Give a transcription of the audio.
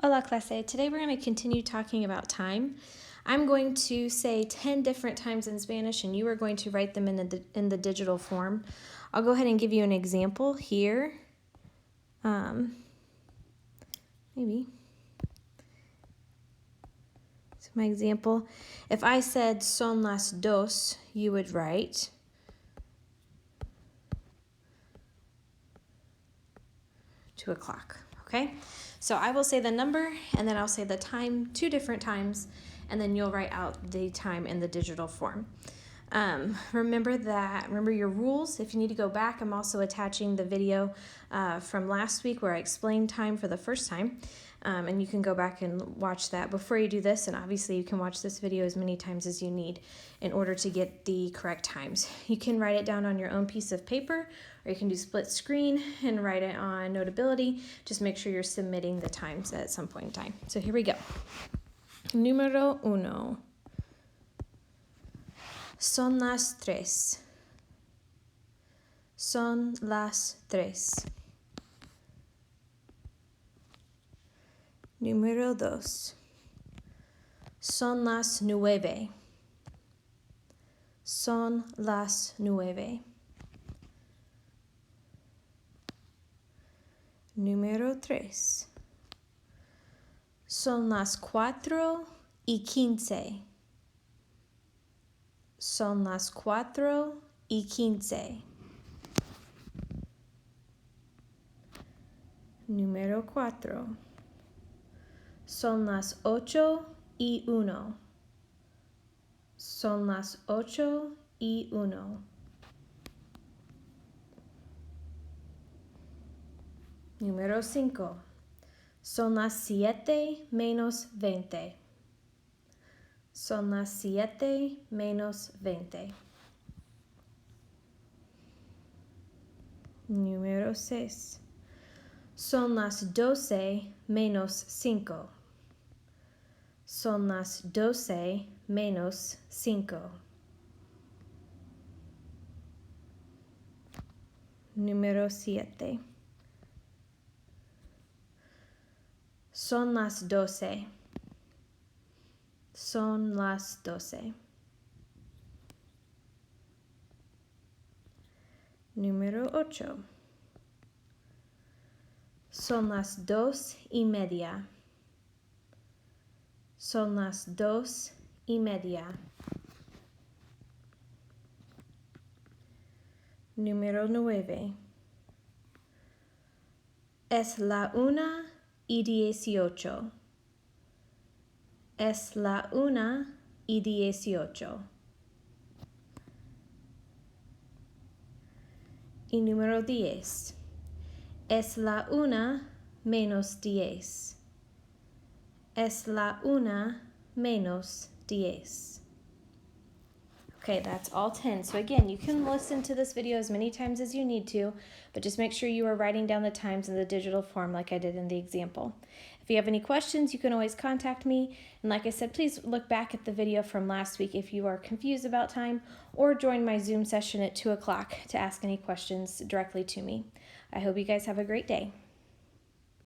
Hola clase. Today we're going to continue talking about time. I'm going to say 10 different times in Spanish and you are going to write them in the digital form. I'll go ahead and give you an example here. Maybe. So my example, if I said son las dos, you would write 2 o'clock, okay? So I will say the number and then I'll say the time 2 different times and then you'll write out the time in the digital form. Remember your rules. If you need to go back, I'm also attaching the video from last week where I explained time for the first time. And you can go back and watch that before you do this, and obviously you can watch this video as many times as you need in order to get the correct times. You can write it down on your own piece of paper, or you can do split screen and write it on Notability. Just make sure you're submitting the times at some point in time. So here we go. Número uno. Son las tres. Son las tres. Número dos. Son las 9. Son las 9. Número 3. Son las 4:15. Son las 4:15. Número 4. Son las 8:01. Son las 8:01. Número 5. Son las 7:20. Son las 7:20. Número 6. Son las 12:05. Son las 12:05. Número 7. Son las 12. Son las 12. Número 8. Son las 2:30. Son las 2:30. Número 9. Es la 1:18. Es la 1:18. Y número 10. Es la 1:10. Es la 1:10. Okay, that's all 10. So again, you can listen to this video as many times as you need to, but just make sure you are writing down the times in the digital form like I did in the example. If you have any questions, you can always contact me. And like I said, please look back at the video from last week if you are confused about time, or join my Zoom session at 2 o'clock to ask any questions directly to me. I hope you guys have a great day.